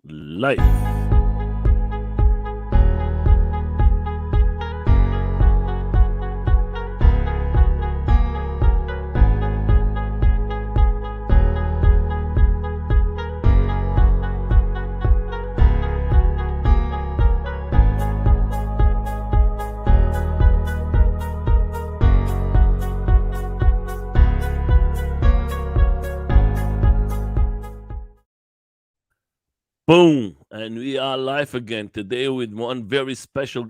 life. Boom! And we are live again today with one very special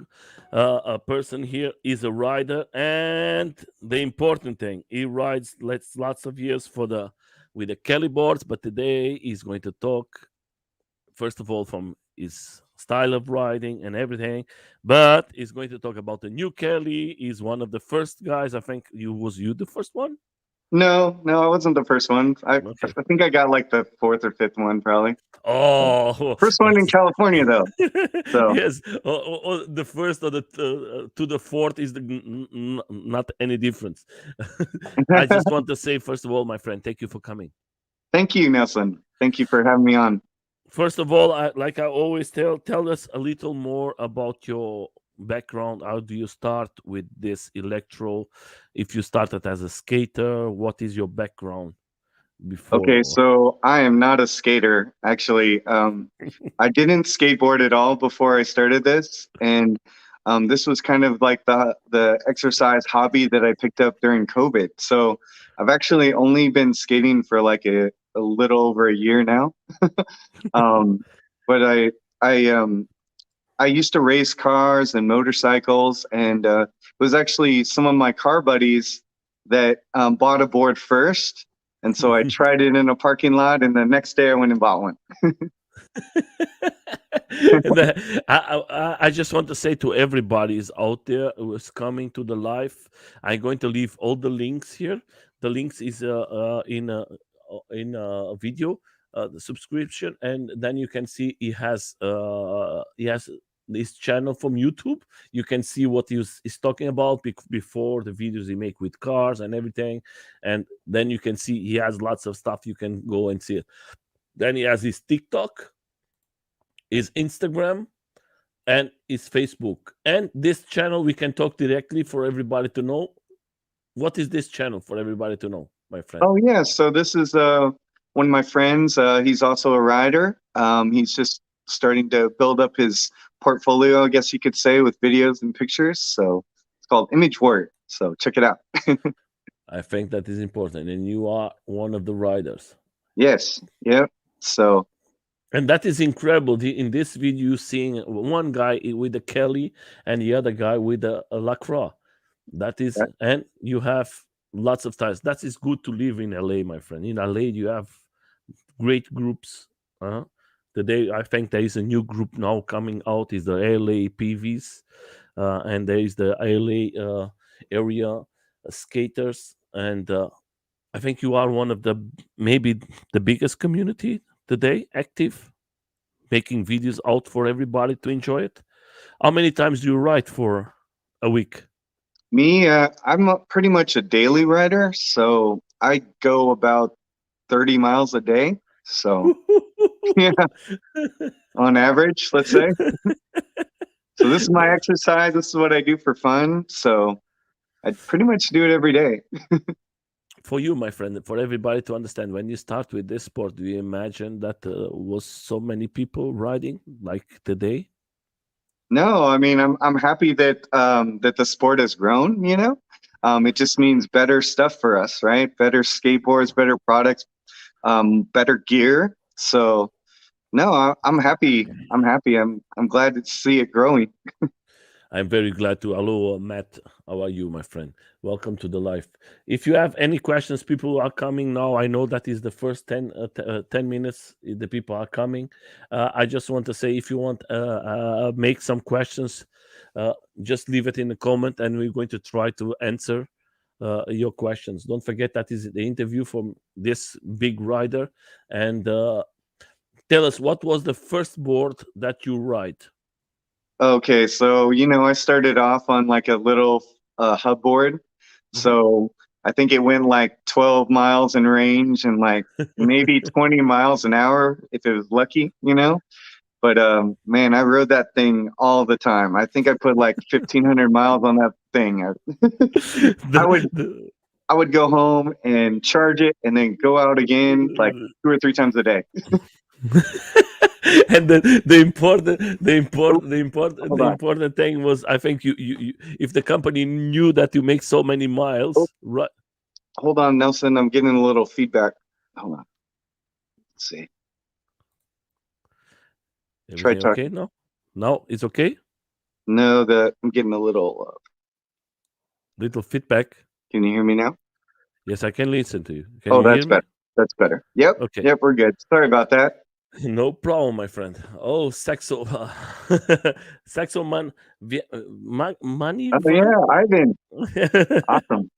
person here. Is a rider, and the important thing, he rides lots of years for the with the Kelly boards. But today he's going to talk first of all from his style of riding and everything. But he's going to talk about the new Kelly. He's one of the first guys. I think you the first one. No, I wasn't the first one. I Okay. I think I got like the fourth or fifth one, probably. Oh, First one in that's California, though. So yes. The first or the to the fourth is not any difference. I just want to say, first of all, my friend, thank you for coming. thank you, Nelson. Thank you for having me on. First of all, like I always tell us a little more about your background. How do you start with this electro? If you started as a skater, what is your background Okay, before? so I am not a skater, actually. I didn't skateboard at all before I started this, and this was kind of like the exercise hobby that I picked up during COVID. So I've actually only been skating for like a little over a year now. Um, but I used to race cars and motorcycles, and it was actually some of my car buddies that bought a board first. And so I tried it in a parking lot, and the next day I went and bought one. I just want to say to everybody is out there who is coming to the live, I'm going to leave all the links here. The links is in a video, the subscription, and then you can see he has this channel from YouTube. You can see what he's talking about before the videos he make with cars and everything, and then you can see he has lots of stuff. You can go and see it. Then he has his TikTok, his Instagram, and his Facebook. And this channel, we can talk directly for everybody to know. What is this channel for everybody to know, my friend? Oh yeah, so this is one of my friends. He's also a rider. He's just starting to build up his portfolio, I guess you could say, with videos and pictures. So it's called Image Word. So check it out. I think that is important. And you are one of the riders. Yes. Yep. So And that is incredible. In this video, you're seeing one guy with the Kelly and the other guy with a LaCroix. That is, that, and you have lots of ties. That is good to live in LA, my friend. In LA, you have great groups. Today, I think there is a new group now coming out. Is the LA PVs, and there is the LA area skaters, and I think you are one of the maybe the biggest community today active, making videos out for everybody to enjoy it. How many times do you ride for a week? me, I'm pretty much a daily rider. So I go about 30 miles a day. So yeah, on average, let's say. So this is my exercise. This is what I do for fun. So I pretty much do it every day. For you, my friend, for everybody to understand, when you start with this sport, do you imagine that was so many people riding like today? No, I mean I'm happy that that the sport has grown, you know. It just means better stuff for us, right? Better skateboards, better products, better gear. So no, I'm happy. I'm happy. I'm glad to see it growing. I'm very glad to. Hello, Matt. How are you, my friend? Welcome to the live. If you have any questions, people are coming now. I know that is the first 10 minutes. The people are coming. I just want to say, if you want make some questions, just leave it in the comment, and we're going to try to answer your questions. Don't forget that is the interview from this big rider. And tell us, what was the first board that you ride? Okay, so I started off on like a little hub board. Mhm. So I think it went like 12 miles in range and like maybe 20 miles an hour if it was lucky. But man, I rode that thing all the time. I think I put like 1,500 miles on that thing. I would the, I would go home and charge it, and then go out again like the 2 or 3 times a day. and Oh, hold the on. important thing was, I think you if the company knew that you make so many Oh, miles, right? hold on, Nelson. I'm getting a little feedback. Hold on. Let's see. Try Everything okay talking. now? No, it's okay. No, that I'm getting a little. Little feedback. Can you hear me now? Yes, I can listen to you. Can Oh, you hear that's better. me? That's better. Yep. Okay. Yep. We're good. Sorry about that. No problem, my friend. Oh, Saxo, Saxo man, money Oh van. yeah, Ivan. Awesome.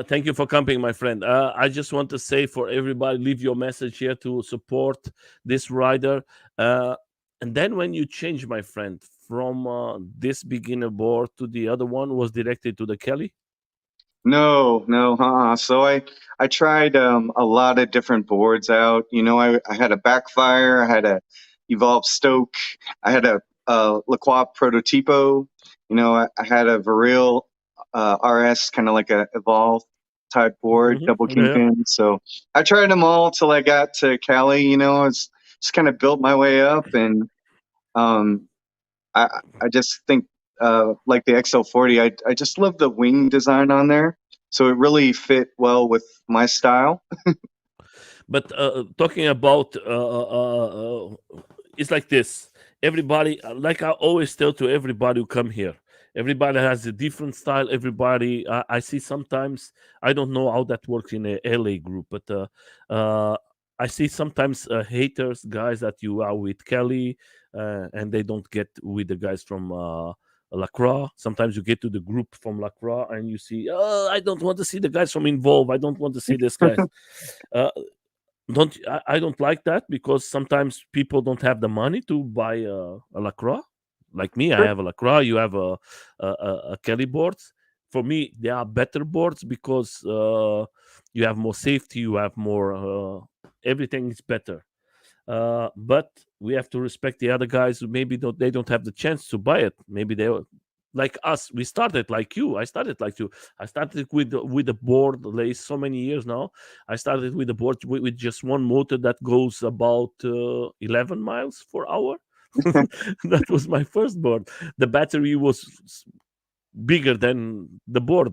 Thank you for coming, my friend. I just want to say for everybody, leave your message here to support this rider. Uh, and then when you change, my friend, from this beginner board to the other one, was directed to the Kelly. No, no, So I tried a lot of different boards out. I had a backfire, I had a Evolve Stoke, I had a Lacroix Prototipo. I had a Varil RS, kind of like a Evolve type board, double Yeah. kingpin. So I tried them all till I got to Cali. I was just kind of built my way up, and um, I just think like the XL40, I just love the wing design on there, so it really fit well with my style. But talking about it's like this. Everybody, like I always tell to everybody who come here, everybody has a different style. Everybody, I see sometimes, I don't know how that works in a LA group, but uh, I see sometimes haters, guys that you are with Kelly, and they don't get with the guys from Lacroix. Sometimes you get to the group from Lacroix and you see, oh, I don't want to see the guys from Involve. I don't want to see this guys. Uh, I don't like that because sometimes people don't have the money to buy a Lacroix. Like me, I Sure. have a Lacroix. You have a Kelly boards. For me, they are better boards because you have more safety. You have more. Everything is better. But we have to respect the other guys who maybe they don't have the chance to buy it. Maybe they like us. We started like you. I started like you. I started with a board like so many years now. I started with a board with just one motor that goes about 11 miles per hour. That was my first board. The battery was bigger than the board.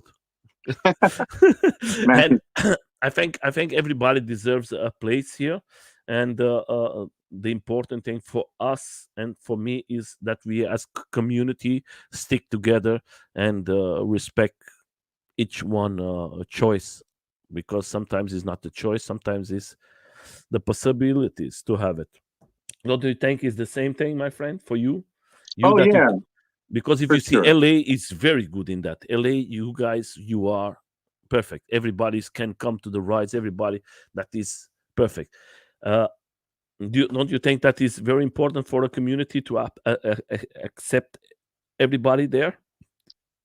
Man, And I think everybody deserves a place here, and the important thing for us and for me is that we as community stick together and respect each one choice, because sometimes it's not the choice, sometimes it's the possibilities to have it. Don't you think is the same thing, my friend, for you? You oh that you yeah, because if for you see sure. LA is very good in that. LA, you guys, you are perfect. Everybody can come to the rides. Everybody that is perfect. Uh, don't you think that is very important for a community to accept everybody there?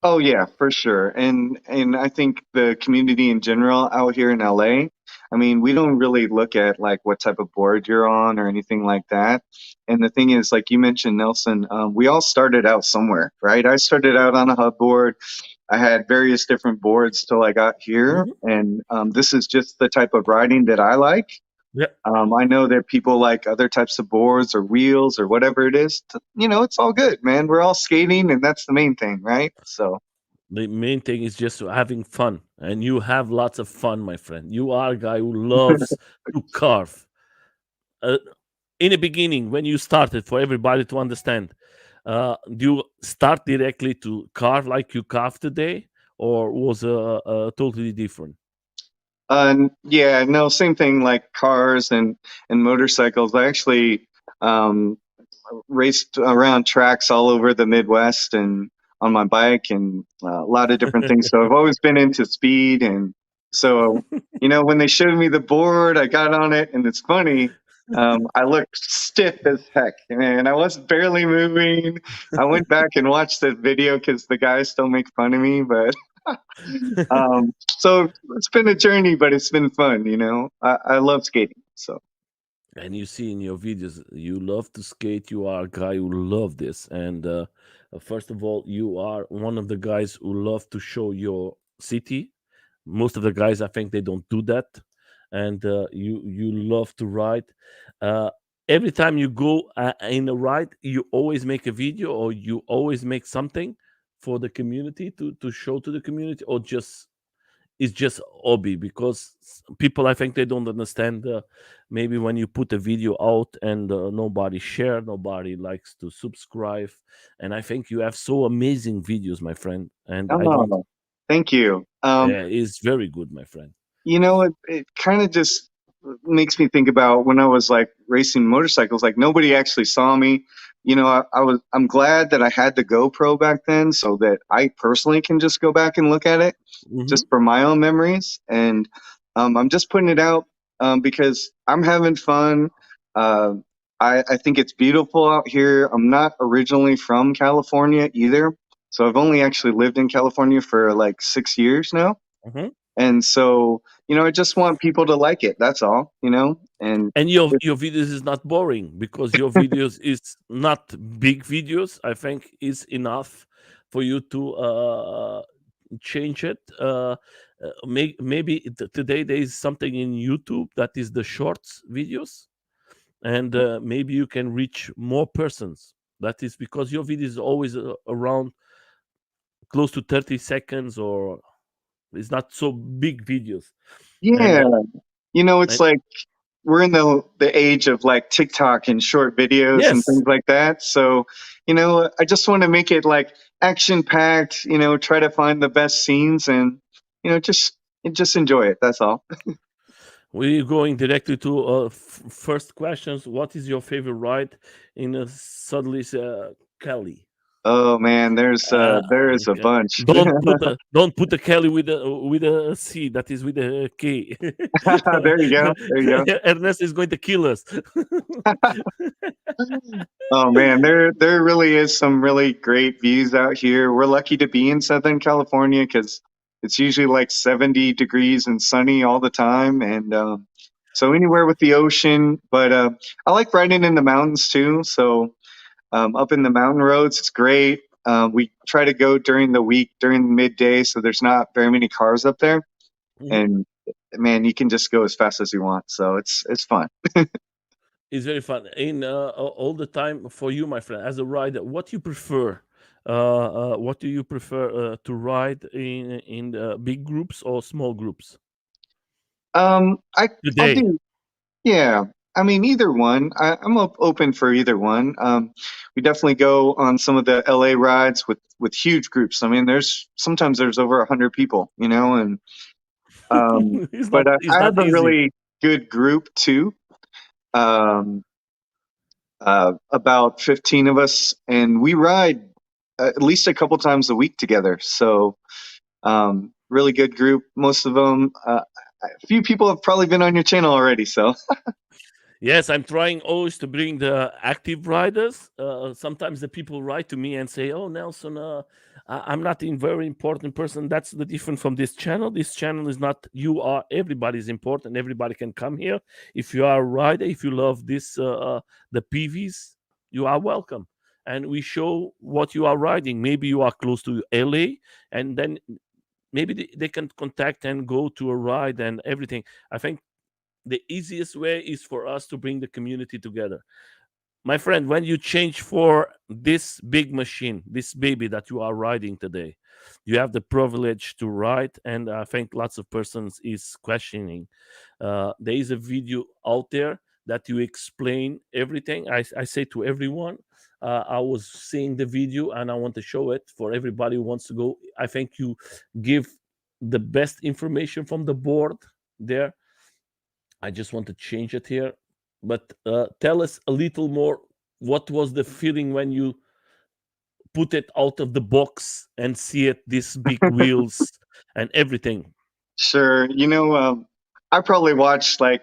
Oh yeah, for sure. And I think the community in general out here in LA, I mean, we don't really look at like what type of board you're on or anything like that. And the thing is, like you mentioned, Nelson, we all started out somewhere, right? I started out on a hub board. I had various different boards till I got here, Hmm. and this is just the type of riding that I like. Yeah. I know that people like other types of boards or wheels or whatever it is. It's all good, man. We're all skating, and that's the main thing, right? So. The main thing is just having fun, and you have lots of fun, my friend. You are a guy who loves to carve. Uh, in the beginning, when you started, for everybody to understand, do you start directly to carve like you carve today, or was totally different? Yeah, no, same thing like cars and motorcycles. I actually um, raced around tracks all over the Midwest and on my bike and a lot of different things. So I've always been into speed. And so, when they showed me the board, I got on it, and it's funny. I looked stiff as heck, man. I was barely moving. I went back and watched the video because the guys still make fun of me, but so it's been a journey, but it's been fun. I love skating. So And you see in your videos, you love to skate. You are a guy who love this, and first of all, you are one of the guys who love to show your city. Most of the guys, I think, they don't do that, and you love to ride. uh, every time you go in a ride, you always make a video, or you always make something for the community to show to the community, or just it's just hobby. Because people, I think, they don't understand, maybe when you put a video out and nobody share, nobody likes to subscribe. And I think you have so amazing videos, my friend, and I don't. Oh, thank you. Yeah, it's very good, my friend. It kind of just makes me think about when I was like racing motorcycles. Like nobody actually saw me. I'm glad that I had the GoPro back then, so that I personally can just go back and look at it, Hmm. just for my own memories. And I'm just putting it out because I'm having fun. Uh, I think it's beautiful out here. I'm not originally from California either, so I've only actually lived in California for like 6 years now. Hmm. And so, I just want people to like it. That's all. And And your videos is not boring, because your videos is not big videos. I think is enough for you to change it. Maybe today there is something in YouTube that is the shorts videos, and maybe you can reach more persons. That is because your video is always around close to 30 seconds, or it's not so big videos. And yeah, it's and like we're in the age of like TikTok and short videos and yes, things like that. So, I just want to make it like action packed, try to find the best scenes and, just enjoy it. That's all. we're going directly to first questions. What is your favorite ride in suddenly Cali? Oh man, there is a Okay. bunch. Don't put the Kelly with a C. That is with a K. There you go. There you go. Ernest is going to kill us. Oh man, there really is some really great views out here. We're lucky to be in Southern California because it's usually like 70 degrees and sunny all the time, and so anywhere with the ocean. But I like riding in the mountains too. So up in the mountain roads, it's great. We try to go during the week, during midday, so there's not very many cars up there, Mhm. and man, you can just go as fast as you want. So it's fun. It's very fun. In all the time for you, my friend, as a rider, what you prefer? What do you prefer to ride in big groups or small groups I'll today? do. Yeah, I mean either one. I'm open for either one. We definitely go on some of the LA rides with huge groups. I mean, there's over 100 people, and it's not but it's I not have a easy. really good group too. Um, about 15 of us, and we ride at least a couple times a week together. So really good group. Most of them. A few people have probably been on your channel already. So Yes, I'm trying always to bring the active riders. Sometimes the people write to me and say, "Oh, Nelson, I'm not a very important person." That's the difference from this channel. This channel is not you are. Everybody's important. Everybody can come here. If you are a rider, if you love this, the PVs, you are welcome. And we show what you are riding. Maybe you are close to LA, and then maybe they can contact and go to a ride and everything. I think the easiest way is for us to bring the community together. My friend, when you change for this big machine, this baby that you are riding today, you have the privilege to ride, and I think lots of persons is questioning. There is a video out there that you explain everything. I say to everyone, I was seeing the video and I want to show it for everybody who wants to go. I think you give the best information from the board there. I just want to change it here. But tell us a little more. What was the feeling when you put it out of the box and see it, these big wheels and everything? sure, I probably watched like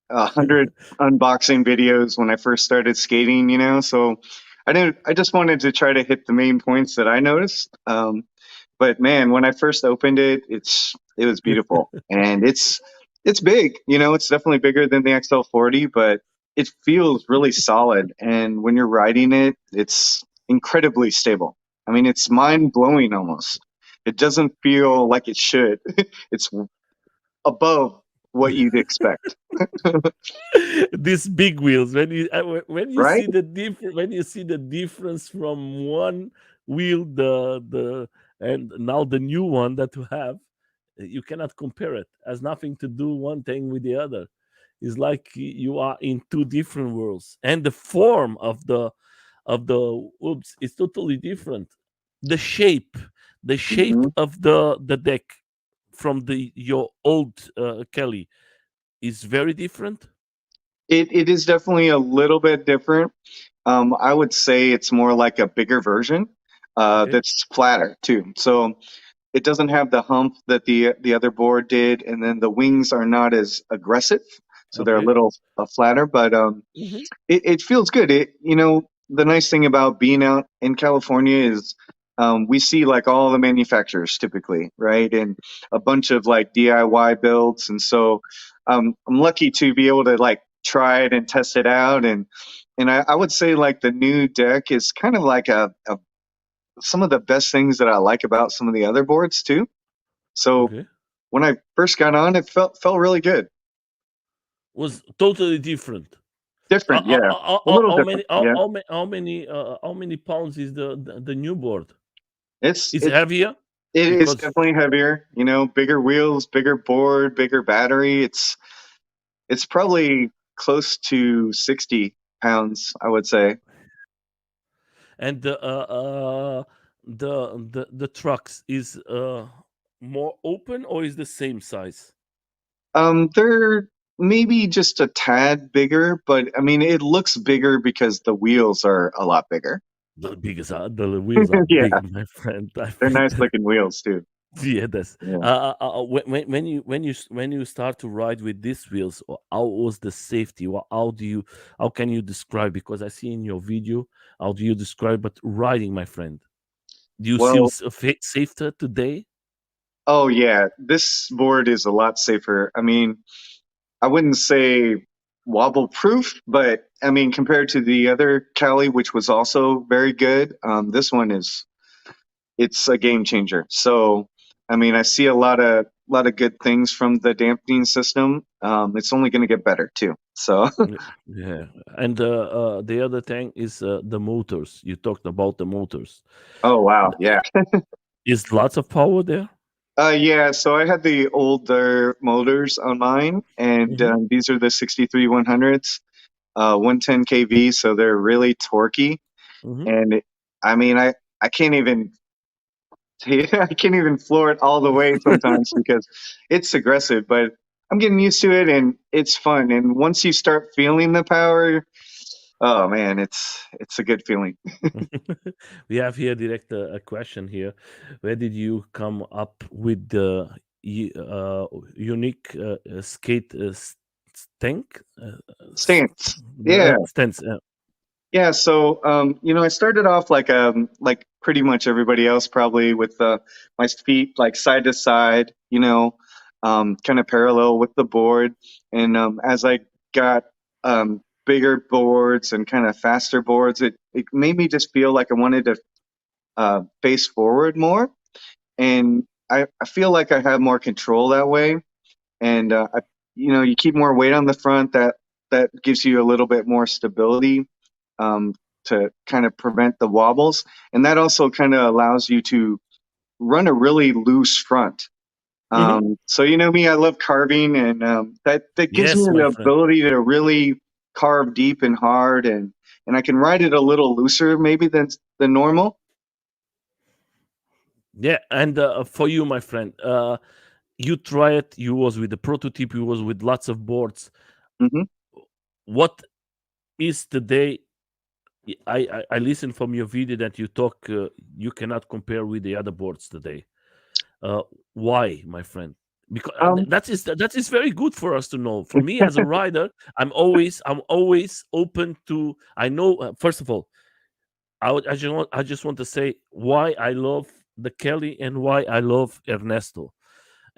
100 unboxing videos when I first started skating, so I just wanted to try to hit the main points that I noticed. But man, when I first opened it, it was beautiful, and it's big. It's definitely bigger than the XL40, but it feels really solid, and when you're riding it, it's incredibly stable. I mean, it's mind blowing almost. It doesn't feel like it should. It's above what you'd expect, These big wheels, when you right? see the difference from one wheel, the and now the new one that you have, you cannot compare it. Has nothing to do one thing with the other. It's like you are in two different worlds, and the form of the oops is totally different. The shape, the shape Hmm. of the deck from the your old Kelly is very different. It is definitely a little bit different. I would say it's more like a bigger version Okay. that's flatter too. So it doesn't have the hump that the other board did, and then the wings are not as aggressive, so they're a Okay. little flatter. But Hmm. it feels good. The nice thing about being out in California is we see like all the manufacturers typically, right? And a bunch of like DIY builds. And so I'm lucky to be able to like try it and test it out. And I would say like the new deck is kind of like some of the best things that I like about some of the other boards too. So Okay. when I first got on, it felt really good. Was totally different. Different, yeah. A little different, yeah. How many pounds is the new board? It's Is it heavier It is because definitely heavier, bigger wheels, bigger board, bigger battery. It's probably close to 60 pounds, I would say. and the trucks is more open or is the same size? They're maybe just a tad bigger, but I mean it looks bigger because the wheels are a lot bigger. The wheels are Yeah, big, my friend. I they're think nice that looking wheels too. yeah, that's Yeah. when you start to ride with these wheels, how was the safety? How can you describe? Because I see in your video, how do you describe? But riding, my friend, do you feel Well, safer today? oh yeah, this board is a lot safer. I mean, I wouldn't say wobble proof, but I mean compared to the other Cali, which was also very good, this one is it's a game changer. So, I mean, I see a lot of good things from the dampening system. It's only going to get better too. So, Yeah, and the other thing is the motors. You talked about the motors. oh wow, Th- yeah, Is lots of power there? yeah. So I had the older motors on mine, and Hmm. these are the 63 100s, 110 kV. So they're really torquey, Hmm. and I mean, I can't even I can't even floor it all the way sometimes because it's aggressive, but I'm getting used to it and it's fun. And once you start feeling the power, oh man, it's a good feeling. We have here direct a question here. Where did you come up with the unique skate tank Stance. Yeah. stance? Yeah, so I started off like pretty much everybody else probably with my feet like side to side, kind of parallel with the board. And as I got bigger boards and kind of faster boards, it made me just feel like I wanted to face forward more, and I feel like I have more control that way. And you keep more weight on the front that gives you a little bit more stability um, to kind of prevent the wobbles. And that also kind of allows you to run a really loose front. Mhm. So you know me, I love carving, and that gives me Yes, my the friend. ability to really carve deep and hard, and I can ride it a little looser maybe than normal. Yeah, and for you, my friend, you try it. You was with the prototype. You was with lots of boards. Hmm. What is today? I listen from your video that you talk. You cannot compare with the other boards today. Uh, why, my friend? Because Um, that is very good for us to know. For me as a rider, I'm always open to. I know. First of all, I just want to say why I love the Kelly and why I love Ernesto.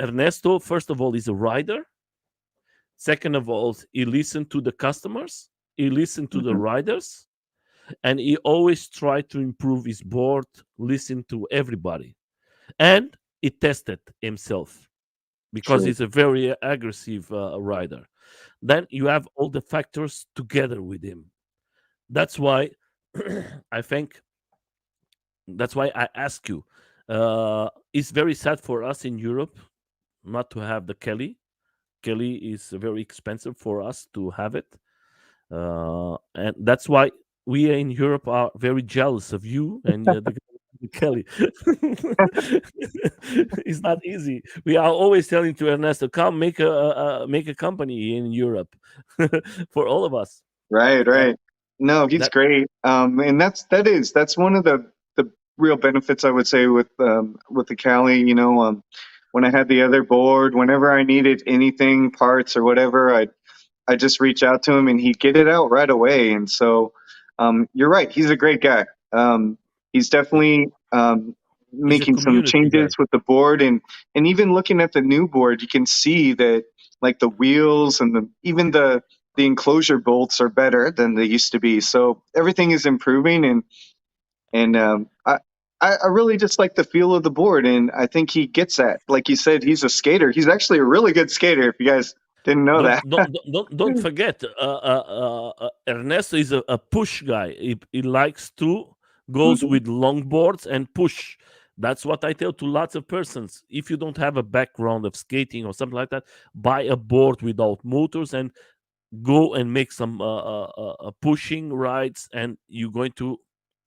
Ernesto, first of all, is a rider. Second of all, he listens to the customers. He listened to the Hmm. riders, and he always tried to improve his board, listen to everybody, and he tested himself because Sure. he's a very aggressive rider. Then you have all the factors together with him. That's why I think that's why I ask you. It's very sad for us in Europe not to have the Kelly. Kelly is very expensive for us to have it, and that's why we in Europe are very jealous of you and the Kelly. It's not easy. We are always telling to Ernesto, "Come make a company in Europe for all of us." Right, And right. No, he's that great. And that's one of the real benefits I would say with the Cali. When I had the other board, whenever I needed anything, parts or whatever, I just reach out to him and he'd get it out right away. And so, you're right. He's a great guy. He's definitely is a making some community changes guy. with the board, and even looking at the new board, you can see that like the wheels and even the enclosure bolts are better than they used to be. So everything is improving, and I really just like the feel of the board, and I think he gets that. Like you said, he's a skater. He's actually a really good skater. If you guys didn't know Don't that. don't don't forget, Ernesto is a push guy. He likes to goes Hmm. with longboards and push. That's what I tell to lots of persons. If you don't have a background of skating or something like that, buy a board without motors and go and make some pushing rides, and you're going to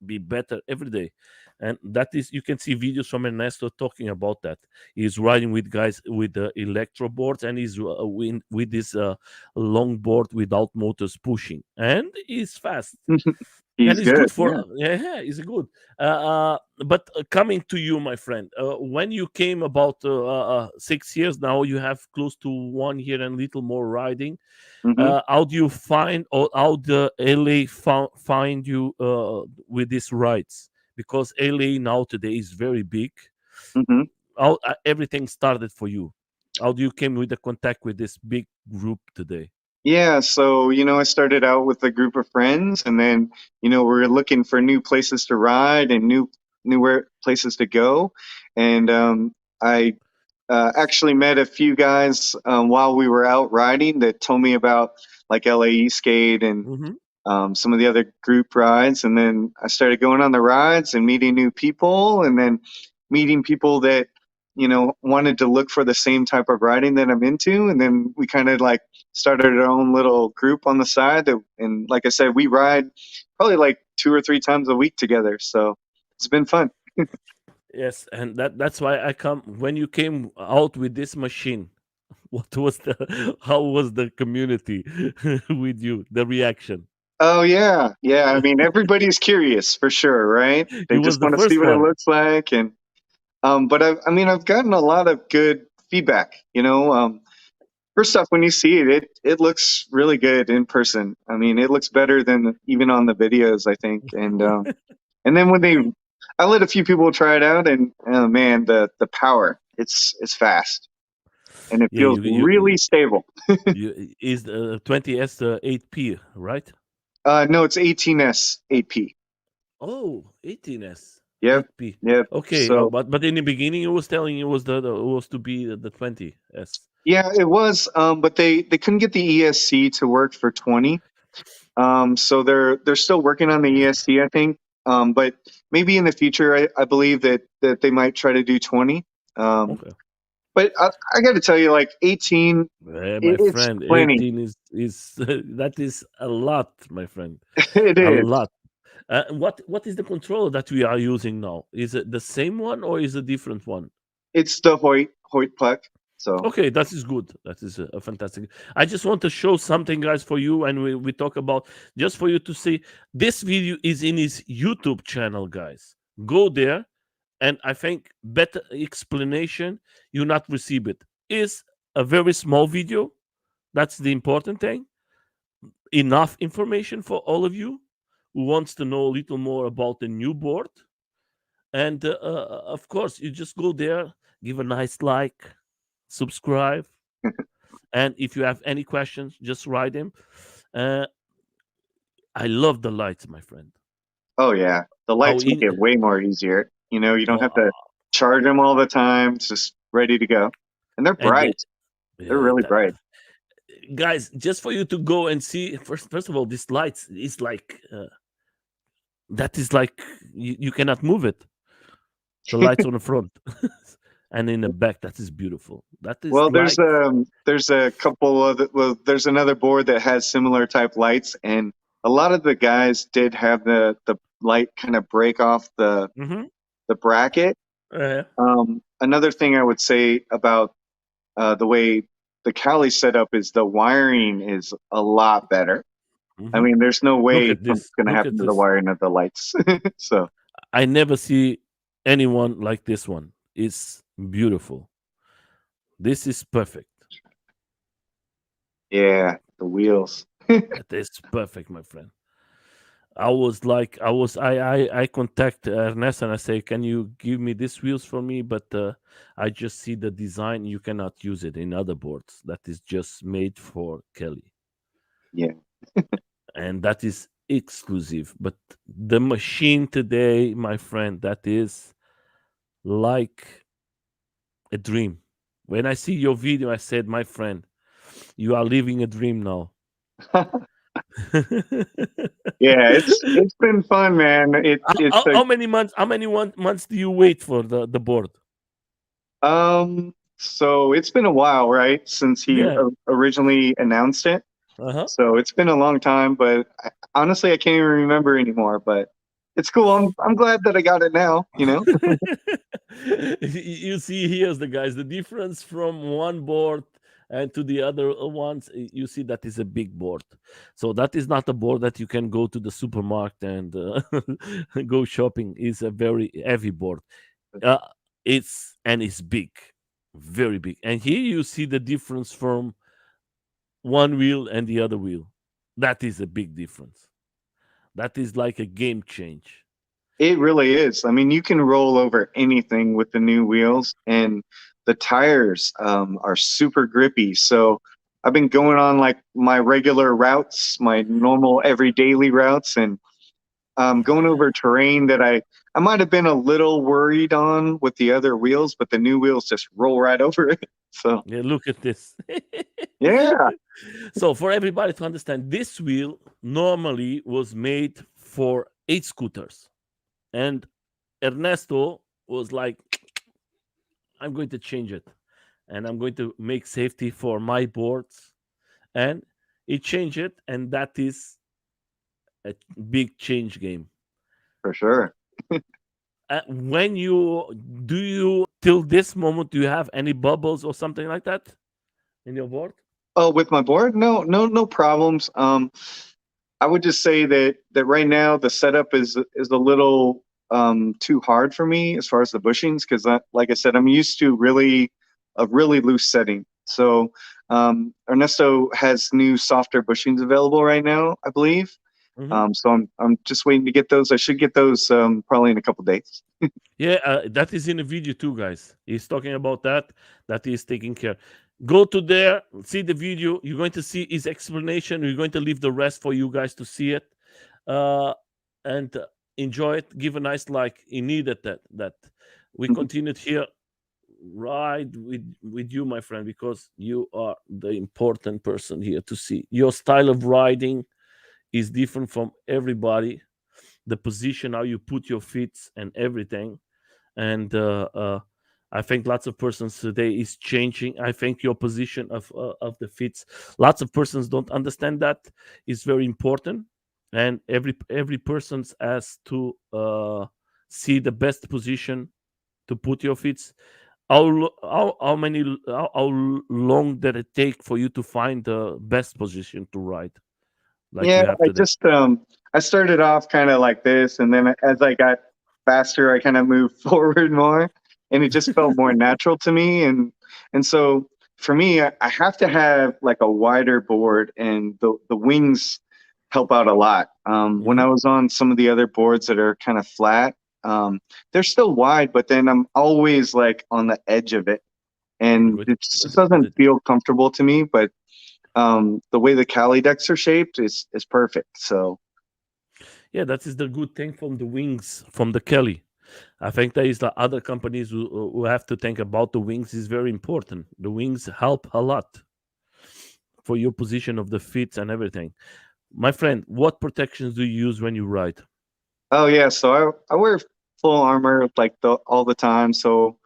be better every day. And that is, you can see videos from Ernesto talking about that. He's riding with guys with the electro boards, and he's with this long board without motors pushing, and he's fast, and He's it's good. good for Yeah. yeah, it's good. But coming to you, my friend, when you came about 6 years now, you have close to 1 year and little more riding. Hmm. How do you find, or how the LA find you with these rides? Because LA now today is very big. Hmm. How everything started for you? How do you came with the contact with this big group today? Yeah, so I started out with a group of friends, and then we are looking for new places to ride and new places to go, and I actually met a few guys while we were out riding that told me about like LAE skate and Hmm. some of the other group rides. And then I started going on the rides and meeting new people, and then meeting people that wanted to look for the same type of riding that I'm into. And then we kind of like started our own little group on the side and like I said, we ride probably like 2 or 3 times a week together, so it's been fun. Yes, and that's why I come when you came out with this machine. What was the how was the community with you? The reaction. Oh yeah, yeah. I mean, everybody's curious for sure, right? They You just was the want to see first what it one. looks like, and but I mean, I've gotten a lot of good feedback. First off, when you see it, it looks really good in person. I mean, it looks better than even on the videos, I think. And then I let a few people try it out, and oh man, the power, it's fast and it Yeah, feels really stable. you is the 20S 8P, right? No, it's 18S 8P. Oh, 18S Yep, 8P. yep. Okay, So but in the beginning, it was telling you was it was to be the 20S. yeah, it was, but they couldn't get the ESC to work for 20. So they're still working on the ESC, I think. But maybe in the future, I believe that they might try to do 20. Um, Okay. but I got to tell you, like 18, My it's friend, plenty. 18 is that is a lot, my friend, It a is. lot. What is the controller that we are using now? Is it the same one or is it a different one? It's the Hoyt puck. So Okay, that is good. That is a fantastic. I just want to show something, guys, for you, and we talk about just for you to see. This video is in his YouTube channel, guys. Go there, and I think better explanation you not receive it is a very small video. That's the important thing. Enough information for all of you who wants to know a little more about the new board, and of course, you just go there, give a nice like, subscribe, and if you have any questions, just write them. Uh, I love the lights, my friend. Oh yeah, the How lights make in it way more easier. You know, you don't have to wow. charge them all the time. It's just ready to go, and they're And bright. They're really that, bright. guys, just for you to go and see, first of all, this lights is like that is like you cannot move it. The lights on the front and in the back. That is beautiful. That is Well, like there's a couple of there's another board that has similar type lights, and a lot of the guys did have the light kind of break off hmm the bracket. uh, Another thing I would say about the way the Kali setup is the wiring is a lot better. I hmm mean, there's no look way at something's this. going to Look happen at to the this. wiring of the lights. So, I never see anyone like this one. It's beautiful. This is perfect. yeah, the wheels. That is perfect, my friend. I contact Ernest and I say, can you give me these wheels for me? But I just see the design. You cannot use it in other boards. That is just made for Kelly, Yeah, and that is exclusive. But the machine today, my friend, that is like a dream. When I see your video, I said, my friend, you are living a dream now. yeah, it's been fun, man. It's How many months? How many months do you wait for the board? so it's been a while, right, since he Yeah. originally announced it. Uh huh. So it's been a long time, but honestly, I can't even remember anymore. But it's cool. I'm glad that I got it now. You know. You see, here's the guys. The difference from one board and to the other ones. You see, that is a big board. So that is not a board that you can go to the supermarket and go shopping. It's a very heavy board. Uh, it's big, very big. And here you see the difference from one wheel and the other wheel. That is a big difference. That is like a game change. It really is. I mean, you can roll over anything with the new wheels, and the tires are super grippy. So I've been going on like my regular routes, my normal every daily routes, and going over terrain that I might have been a little worried on with the other wheels, but the new wheels just roll right over it. So Yeah, look at this. yeah, So for everybody to understand, this wheel normally was made for 8 scooters, and Ernesto was like, "I'm going to change it, and I'm going to make safety for my boards." And he changed it, and that is a big change game. for sure. When you do you till this moment, do you have any bubbles or something like that in your board? Oh, with my board? No, no problems. I would just say that right now the setup is a little too hard for me as far as the bushings because, like I said, I'm used to really a really loose setting. So Ernesto has new softer bushings available right now, I believe. hmm So I'm just waiting to get those. I should get those probably in a couple days. Yeah, that is in the video too, guys. He's talking about that. That he is taking care. Go to there, see the video. You're going to see his explanation. We're going to leave the rest for you guys to see it, uh, and enjoy it. Give a nice like. He needed that. We continued here right with you, my friend, because you are the important person here to see. Your style of riding is different from everybody. The position, how you put your feet, and everything. And I think lots of persons today is changing. I think your position of the fits. Lots of persons don't understand that is very important, and every person has to see the best position to put your feet. How many how long did it take for you to find the best position to ride like Yeah, you have I today? just I started off kind of like this, and then as I got faster, I kind of moved forward more, and it just felt more natural to me. And so for me, I have to have like a wider board, and the wings help out a lot. When hmm I was on some of the other boards that are kind of flat, they're still wide, but then I'm always like on the edge of it, I'm and going to it I'm going just to put doesn't it. feel comfortable to me. But the way the Cali decks are shaped is perfect. So Yeah, that is the good thing from the wings from the Kelly. I think there is the other companies who have to think about the wings is very important. The wings help a lot for your position of the feet and everything. My friend, what protections do you use when you ride? Oh yeah, so I wear full armor like all the time. So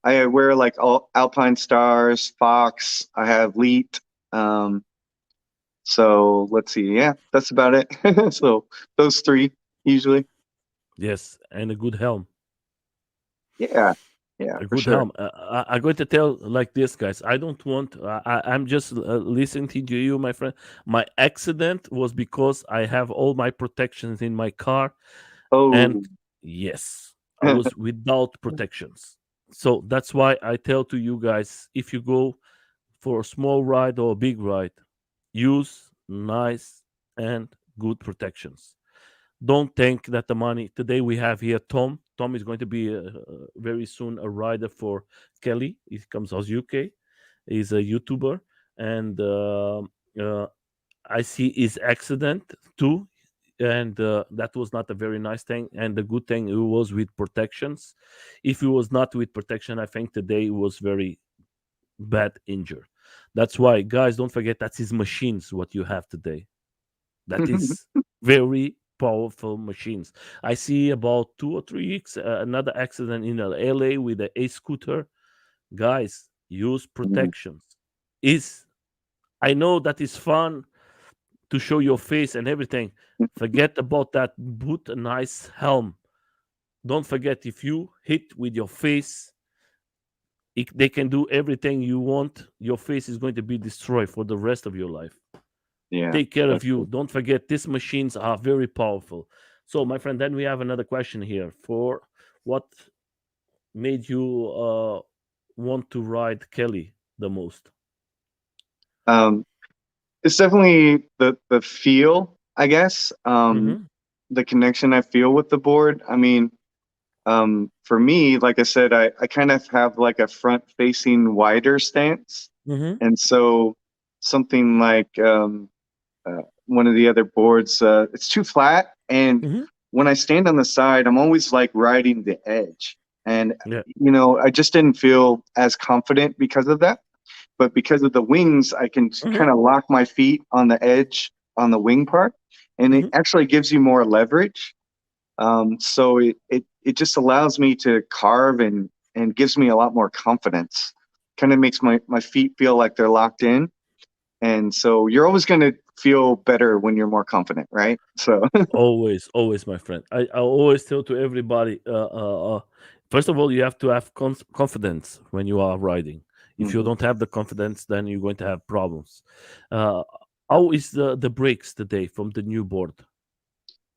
I wear like all Alpine Stars, Fox. I have Leet. Um, so let's see. Yeah, that's about it. So those three usually. Yes, and a good helm. Yeah, yeah, A for good sure. helm. I'm going to tell like this, guys. I don't want. I'm just listening to you, my friend. My accident was because I have all my protections in my car, and Oh, yes, I was without protections. So that's why I tell to you guys: if you go for a small ride or a big ride, use nice and good protections. Don't think that the money today we have here. Tom is going to be very soon a rider for Kelly. He comes aus UK. He's a YouTuber, and uh, I see his accident too. And that was not a very nice thing. And the good thing it was with protections. If he was not with protection, I think today was very bad injured. That's why, guys, don't forget that's his machines. What you have today, that is very powerful machines. I see about 2 or 3 weeks another accident in LA with a scooter. Guys, use protections. Is I know that is fun to show your face and everything. Forget about that. Put a nice helm. Don't forget if you hit with your face, they can do everything you want. Your face is going to be destroyed for the rest of your life. yeah, Take care of that's you. cool. Don't forget, these machines are very powerful. So, my friend, then we have another question here. For what made you want to ride Kelly the most? Um, it's definitely the feel, I guess. Mm-hmm. The connection I feel with the board. I mean, for me, like I said, I kind of have like a front facing wider stance. Mm-hmm. And so something like one of the other boards, it's too flat. And Mm-hmm. when I stand on the side, I'm always like riding the edge. And, Yeah. I just didn't feel as confident because of that. But because of the wings, I can Mm-hmm. kind of lock my feet on the edge on the wing part. And it Mm-hmm. actually gives you more leverage. So it just allows me to carve and gives me a lot more confidence. Kind of makes my feet feel like they're locked in. And so you're always going to feel better when you're more confident, right? So Always, always, my friend. I always tell to everybody. First of all, you have to have confidence when you are riding. If you Mhm. don't have the confidence, then you're going to have problems. Uh, how is the brakes today from the new board?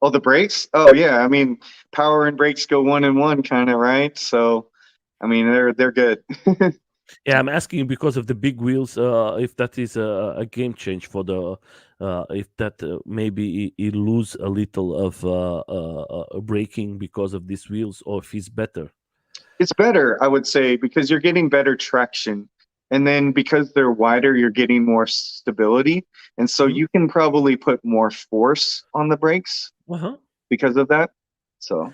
Oh, the brakes? Oh yeah. I mean, power and brakes go one and one kind of, right? So I mean, they're good. Yeah, I'm asking because of the big wheels. If that is a game change for the, if that maybe it lose a little of braking because of these wheels, or if it's better. It's better, I would say, because you're getting better traction. And then because they're wider, you're getting more stability. And so Hmm. you can probably put more force on the brakes Uh-huh. because of that. So,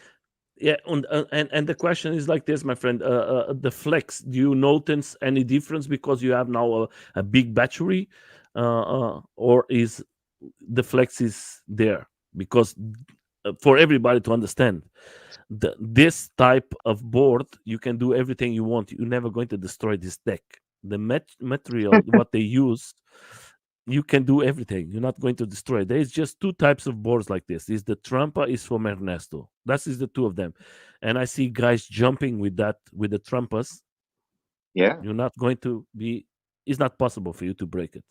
Yeah, and the question is like this, my friend. The flex. Do you notice any difference because you have now a big battery, or is the flex is there? Because for everybody to understand, this type of board, you can do everything you want. You're never going to destroy this deck. The material what they use, you can do everything. You're not going to destroy. There is just two types of boards like this. Is the Trampa is from Ernesto. That is the two of them, and I see guys jumping with that with the Trampas. yeah. You're not going to be. It's not possible for you to break it.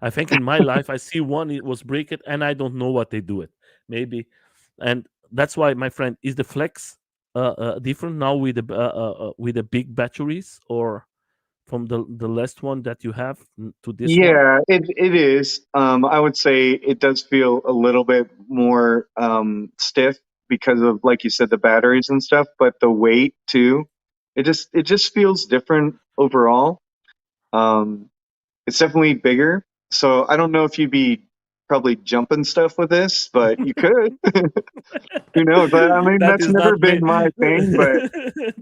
I think in my life I see one it was break it, and I don't know what they do it. Maybe, and that's why my friend is the Flex different now with the big batteries, or from the last one that you have to this one. Yeah, it is. I would say it does feel a little bit more stiff because of, like you said, the batteries and stuff, but the weight too. It just feels different overall. Um, it's definitely bigger. So I don't know if you'd be probably jumping stuff with this, but you could. Who knows? I mean, That that's is never not been me. my thing, but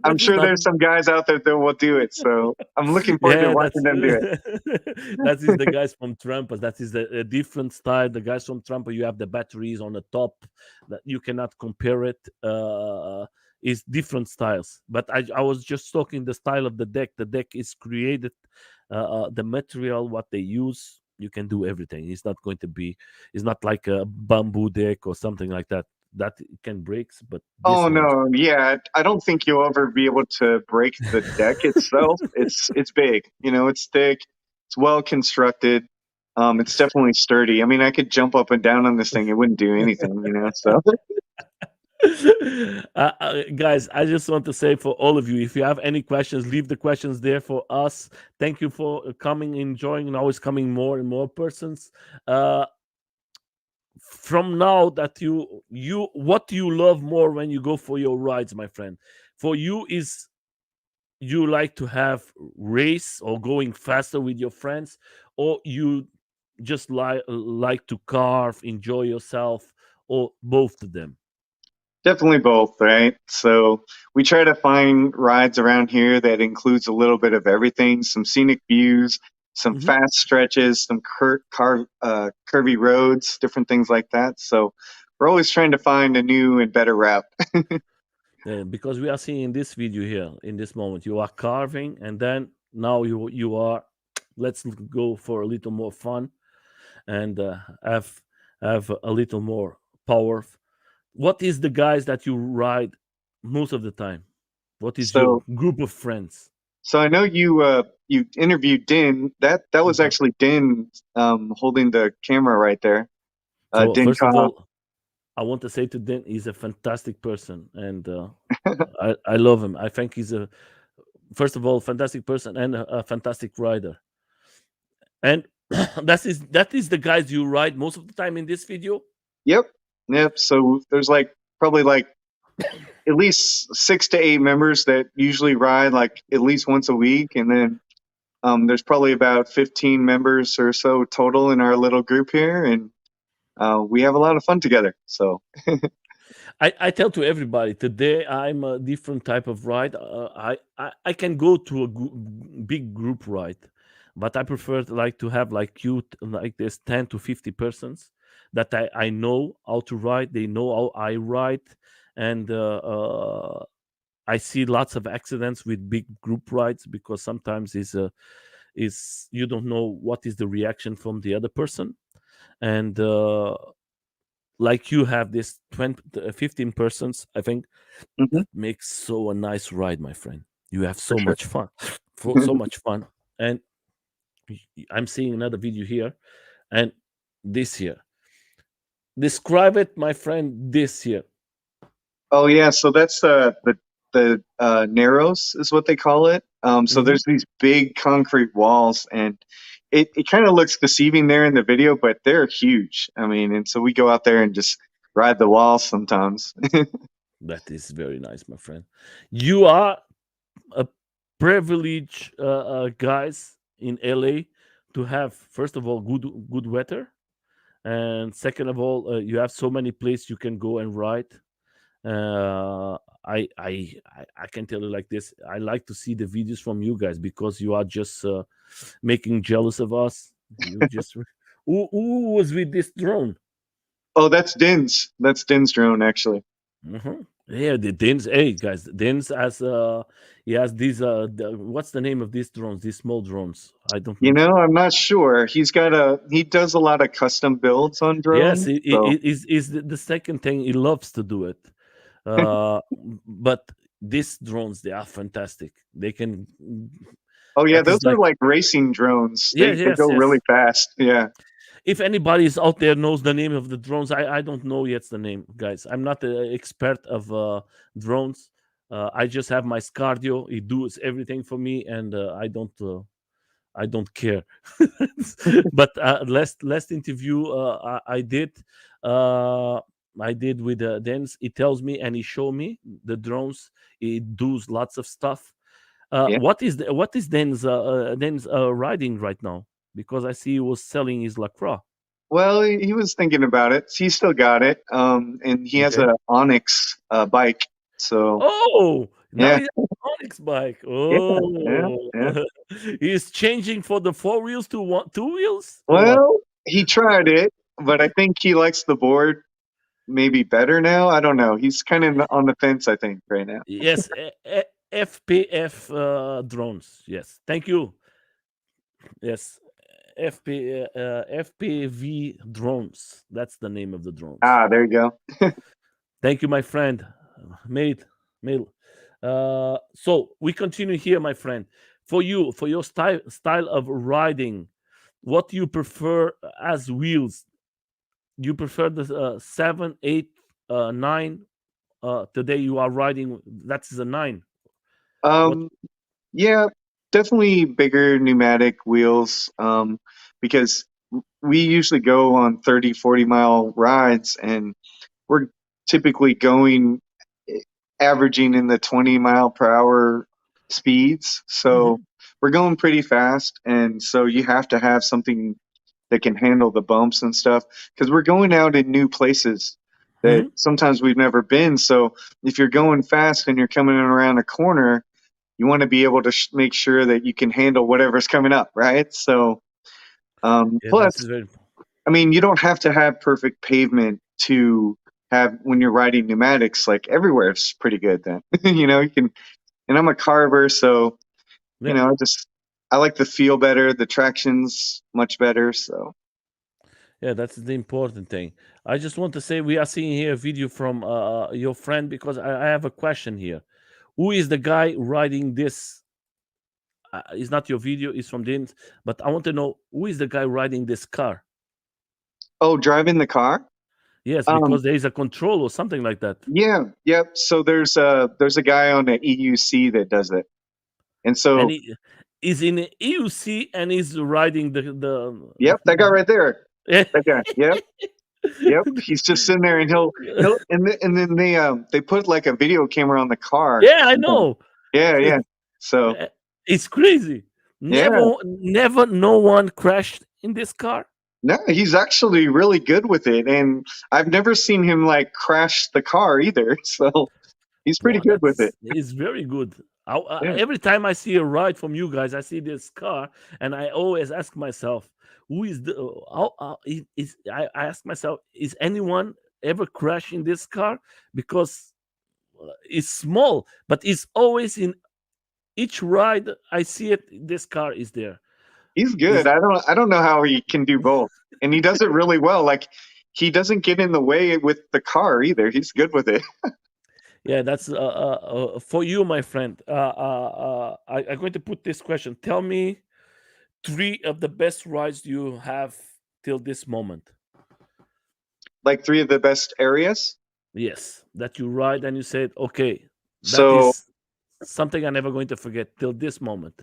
I'm That is sure not. there's some guys out there that will do it. So I'm looking forward to Yeah, watching that's them do it. that is the guys from Trumpers. That is a different style. The guys from Trumper, you have the batteries on the top that you cannot compare it. Is different styles. But I was just talking the style of the deck. The deck is created, the material, what they use. You can do everything. It's not going to be. It's not like a bamboo deck or something like that. That can breaks, but Oh this one. no, yeah, I don't think you'll ever be able to break the deck itself. It's big, it's thick, it's well constructed. It's definitely sturdy. I mean, I could jump up and down on this thing; it wouldn't do anything. So Guys, I just want to say for all of you, if you have any questions, leave the questions there for us. Thank you for coming, enjoying, and always coming more and more persons. Uh, from now that you what you love more when you go for your rides, my friend. For you is you like to have race or going faster with your friends, or you just like to carve, enjoy yourself, or both of them. definitely both, right? So we try to find rides around here that includes a little bit of everything: some scenic views, some Mhm. fast stretches, some curvy roads, different things like that. So we're always trying to find a new and better route. Because we are seeing in this video here in this moment you are carving, and then now you are let's go for a little more fun and have a little more power. What is the guys that you ride most of the time? What is your So group of friends? So I know you interviewed Din. That was Uh-huh. actually Din holding the camera right there. So Din first of Ka. all, I want to say to Dan, he's a fantastic person, and I love him. I think he's a first of all fantastic person and a fantastic rider. And that is the guys you ride most of the time in this video. Yep, yep. So there's probably at least 6 to 8 members that usually ride like at least once a week, and then there's probably about 15 members or so total in our little group here, and we have a lot of fun together. So I tell to everybody today I'm a different type of ride. I can go to a big group ride, but I prefer like to have like cute like this 10 to 50 persons that I know how to ride. They know how I ride, and I see lots of accidents with big group rides because sometimes is you don't know what is the reaction from the other person, and like you have this 20 15 persons, I think mhm, that makes so a nice ride, my friend. You have for so sure. much fun, for so much fun. And I'm seeing another video here, and this here, describe it, my friend, this here. Oh yeah, so that's the narrows is what they call it. So Hmm. there's these big concrete walls, and it kind of looks deceiving there in the video, but they're huge. I mean, and so we go out there and just ride the walls sometimes. That is very nice, my friend. You are a privilege, guys in LA, to have first of all good weather, and second of all, you have so many places you can go and ride. uh I can tell you like this, I like to see the videos from you guys because you are just making jealous of us. You just who was with this drone? Oh, that's Din's. That's Din's drone, actually. Yeah, the Dins. Hey guys, Dins has he has these what's the name of these drones, these small drones? I don't know. I'm not sure. He does a lot of custom builds on Yes, drones. So, it is the second thing he loves to do it. uh but these drones, they are fantastic. They can oh yeah, that those is are like like racing drones. They yes, they yes, go really yes. fast. Yeah. If anybody is out there knows the name of the drones, I don't know yet the name, guys. I'm not an expert of drones. I just have my cardio. It does everything for me, and I don't care. But last interview uh, I did with Dens. He tells me and he show me the drones. It does lots of stuff. Yeah. What is Den's riding right now? Because I see he was selling his Lacroix. Well, he was thinking about it. He still got it. And he has Okay. a Onyx bike. So Oh, now yeah, he has an Onyx bike. yeah, yeah, Oh, yeah. he's changing for the four wheels to one, two wheels or what? Well, he tried it, but I think he likes the board maybe better now. I don't know. He's kind of on the fence, I think, right now. Yes, FPF drones. Yes, thank you. Yes, FPV drones. That's the name of the drones. Ah, there you go. Thank you, my friend. Mate, mate. So we continue here, my friend. For you, for your style of riding, what do you prefer as wheels? You prefer the 7, 8, 9? Today you are riding. That's the 9. What? Um, yeah, definitely bigger pneumatic wheels. Because we usually go on 30, 40 mile rides, and we're typically going eh, averaging in the 20 mile per hour speeds. So Mhm, we're going pretty fast. And so you have to have something that can handle the bumps and stuff because we're going out in new places that mhm. sometimes we've never been. So if you're going fast and you're coming around a corner, you want to be able to make sure that you can handle whatever's coming up, right? So, Yeah, plus, that's very. I mean, you don't have to have perfect pavement to have when you're riding pneumatics. Like everywhere is pretty good. Then you can. And I'm a carver, so Yeah, I like the feel better. The traction's much better. So, yeah, that's the important thing. I just want to say we are seeing here a video from your friend because I have a question here. Who is the guy riding this? It's not your video, it's from James, but I want to know who is the guy riding this car? oh, driving the car. Yes, Um, because there is a control or something like that. yeah, yep. So there's a guy on the EUC that does it, and And so he is in EUC and he's riding yep, that guy right there, yeah, that guy. Yep, yep. He's just sitting there, and he'll and then they put like a video camera on the car. yeah, I know. Yeah, yeah. So It's crazy. yeah, Never no one crashed in this car. no, he's actually really good with it, and I've never seen him like crash the car either. So he's pretty Wow, good with that's it. is very good. Yeah, Every time I see a ride from you guys, I see this car, and I always ask myself, who is the? I ask myself, is anyone ever crashed in this car? Because it's small, but it's always in each ride I see it. This car is there. he's good. Is I don't know how he can do both, and he does it really well. Like he doesn't get in the way with the car either. He's good with it. Yeah, that's for you, my friend. I'm going to put this question. Tell me three of the best rides you have till this moment. Like three of the best areas. Yes, that you ride and you said, okay, that So is something I'm never going to forget till this moment.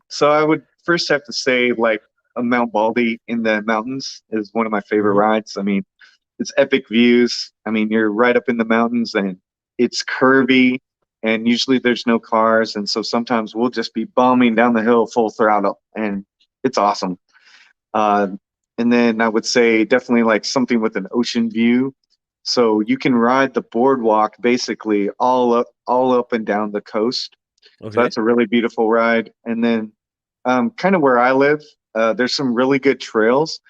so I would first have to say like a Mount Baldy in the mountains is one of my favorite Mhm. rides. I mean, it's epic views. I mean, you're right up in the mountains and it's curvy and usually there's no cars and so sometimes we'll just be bombing down the hill full throttle and it's awesome. Uh, and then I would say definitely like something with an ocean view. So you can ride the boardwalk basically all up and down the coast. So Okay. that's a really beautiful ride. And then kind of where I live, there's some really good trails.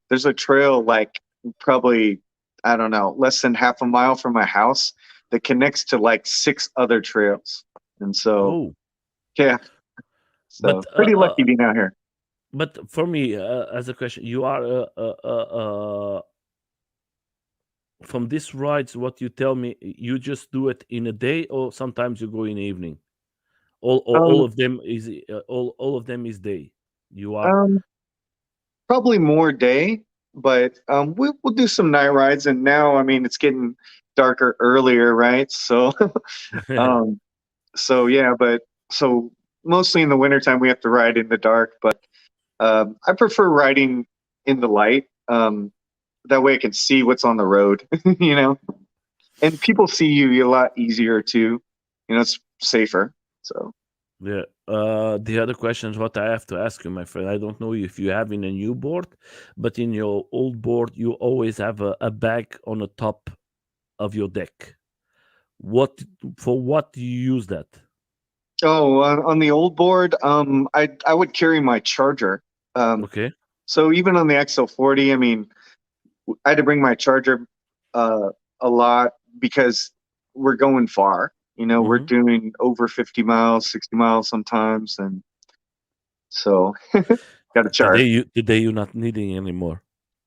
There's a trail like probably, I don't know, less than half a mile from my house that connects to like six other trails. And so, Oh, yeah, so but pretty lucky being out here. for me, as a question, you are from these rides. What you tell me, you just do it in a day, or sometimes you go in the evening. All Um, of them is all of them is day. You are um, Probably more day, but we'll do some night rides. And now, I mean, it's getting darker earlier, right? So, um, so yeah, but so mostly in the wintertime we have to ride in the dark, but I prefer riding in the light. That way I can see what's on the road, you know, and people see you a lot easier too. You know, it's safer. So yeah. The other question is what I have to ask you, my friend. I don't know if you have in a new board, but in your old board, you always have a bag on the top of your deck. What for? What do you use that? Oh, on the old board, I would carry my charger. Um, Okay. so even on the XL40, I mean, I had to bring my charger uh, a lot because we're going far. We're Mm-hmm. doing over 50 miles, 60 miles sometimes, and so got to charge. Today you're not needing anymore.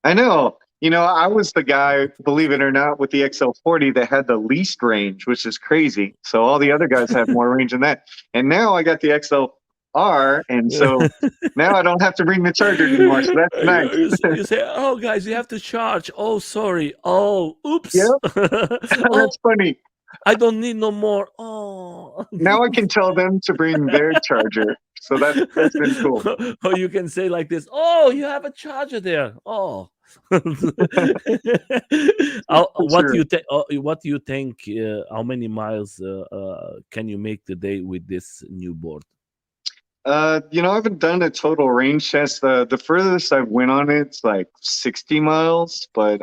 I know. I was the guy, believe it or not, with the XL40 that had the least range, which is crazy. So all the other guys had more range than that. And now I got the XLR, and so now I don't have to bring the charger anymore. So that's nice. You say, "Oh, guys, you have to charge." Oh, sorry. Oh, oops. Yep, Oh, that's funny. I don't need no more. Oh. Now I can tell them to bring their charger. So that's been cool. Or you can say like this, "Oh, you have a charger there." Oh. For What do sure. you think? What do you think? How many miles can you make today with this new board? I haven't done a total range test. The furthest I've went on it's like 60 miles, but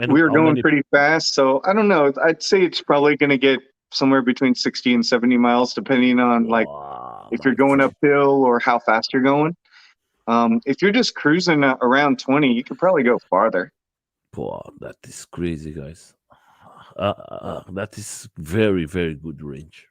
And we were how going many? pretty fast. So I don't know. I'd say it's probably going to get somewhere between 60 and 70 miles, depending on like Wow, if you're my going friend. uphill or how fast you're going. If you're just cruising around 20, you could probably go farther. Wow, that is crazy, guys. That is very, very good range.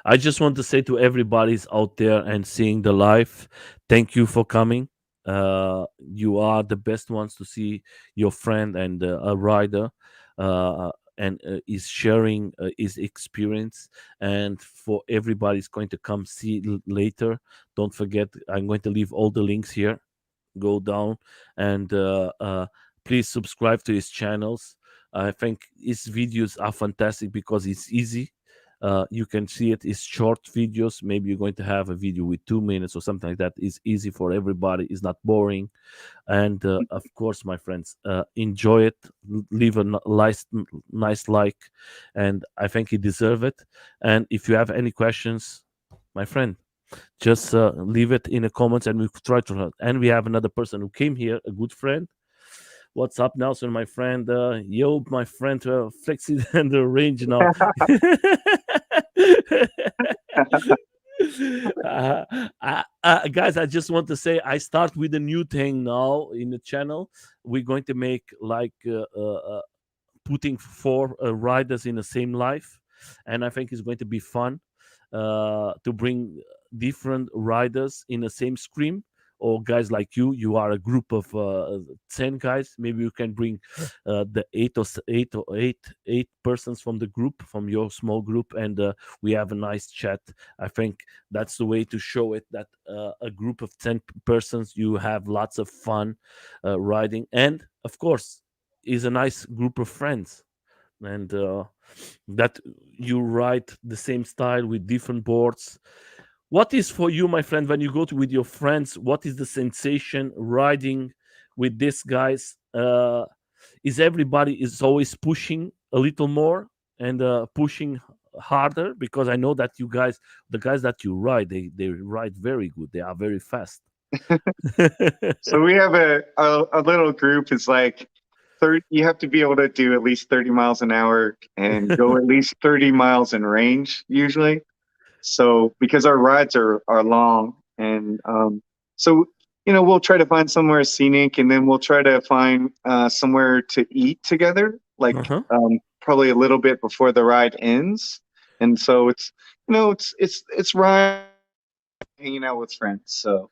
I just want to say to everybody's out there and seeing the live, thank you for coming. You are the best ones to see your friend and a rider, and is sharing his experience. And for everybody's going to come see later. Don't forget, I'm going to leave all the links here. Go down and please subscribe to his channels. I think his videos are fantastic because it's easy. You can see it is short videos. Maybe you're going to have a video with 2 minutes or something like that. It's easy for everybody. It's not boring. And of course, my friends, enjoy it. Leave a nice like, and I think you deserve it. And if you have any questions, my friend, just leave it in the comments and we try to help. And we have another person who came here, a good friend. What's up, Nelson, my friend? Yo, my friend, Flexi and the range now. Guys, I just want to say I start with a new thing now in the channel. We're going to make like putting four riders in the same life, and I think it's going to be fun to bring different riders in the same screen. Or guys like you are a group of 10 guys. Maybe you can bring the eight persons from the group, from your small group, and we have a nice chat. I think that's the way to show it, that a group of 10 persons, you have lots of fun riding, and of course is a nice group of friends, and that you ride the same style with different boards. What is for you, my friend, when you go to with your friends? What is the sensation riding with these guys? Is everybody is always pushing a little more and pushing harder? Because I know that you guys, the guys that you ride, they ride very good. They are very fast. So we have a little group. It's like 30, you have to be able to do at least 30 miles an hour and go at least 30 miles in range usually. So because our rides are long, and so we'll try to find somewhere scenic, and then we'll try to find somewhere to eat together, like Uh-huh. probably a little bit before the ride ends. And so it's riding, hanging out with friends. So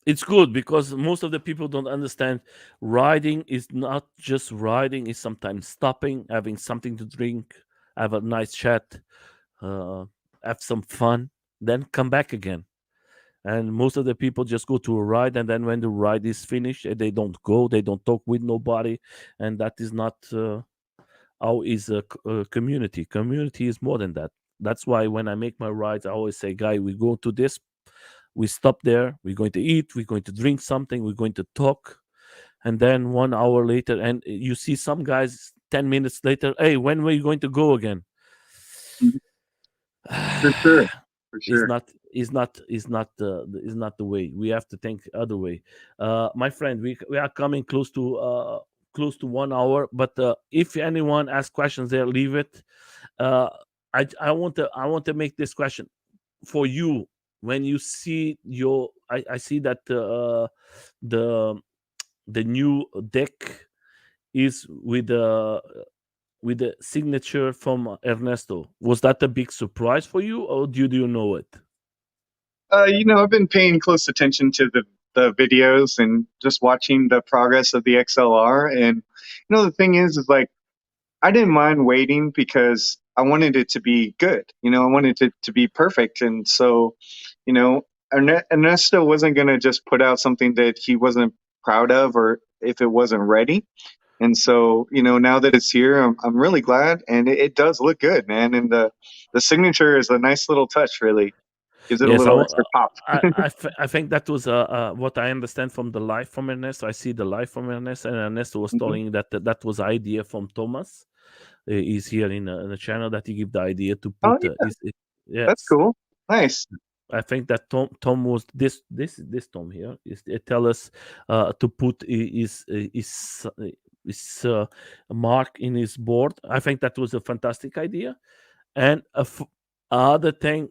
It's good because most of the people don't understand riding is not just riding, it's sometimes stopping, having something to drink, have a nice chat, uh, have some fun, then come back again. And most of the people just go to a ride, and then when the ride is finished, they don't go, they don't talk with nobody, and that is not how is a community. Community is more than that. That's why when I make my rides, I always say, "Guy, we go to this, we stop there, we're going to eat, we're going to drink something, we're going to talk." And then 1 hour later, and you see some guys 10 minutes later, "Hey, when were you going to go again?" mhm, for sure. for is sure. not is not the way. We have to think other way. My friend, we are coming close to 1 hour. But if anyone asks questions there, leave it. Uh, I want to make this question for you. When you see I see that the the new deck is with the signature from Ernesto. Was that a big surprise for you, or do you know it? I've been paying close attention to the videos and just watching the progress of the XLR. And the thing is like I didn't mind waiting because I wanted it to be good. I wanted it to be perfect. And so, you know, Ernesto wasn't going to just put out something that he wasn't proud of or if it wasn't ready. And so, now that it's here, I'm really glad, and it does look good, man. And the signature is a nice little touch. Really gives it a Yes, little extra pop. I think that was what I understand from the live from Ernesto. I see the live from Ernesto, and Ernesto was Mhm. telling that that was idea from Thomas. He's here in the channel that he gave the idea to Oh put yeah, that's yes. cool. Nice. I think that Tom was this Tom here is tell us to put his mark in his board. I think that was a fantastic idea. And other thing,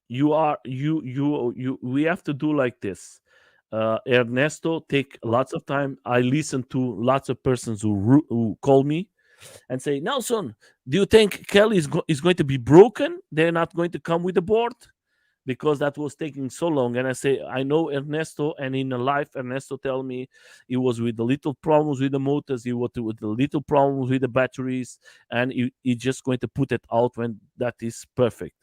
we have to do like this. Ernesto take lots of time. I listen to lots of persons who call me and say, Nelson, do you think Kelly is going to be broken? They're not going to come with the board because that was taking so long. And I say, I know Ernesto, and in a life, Ernesto tell me he was with the little problems with the motors, he was with the little problems with the batteries, and he just going to put it out when that is perfect.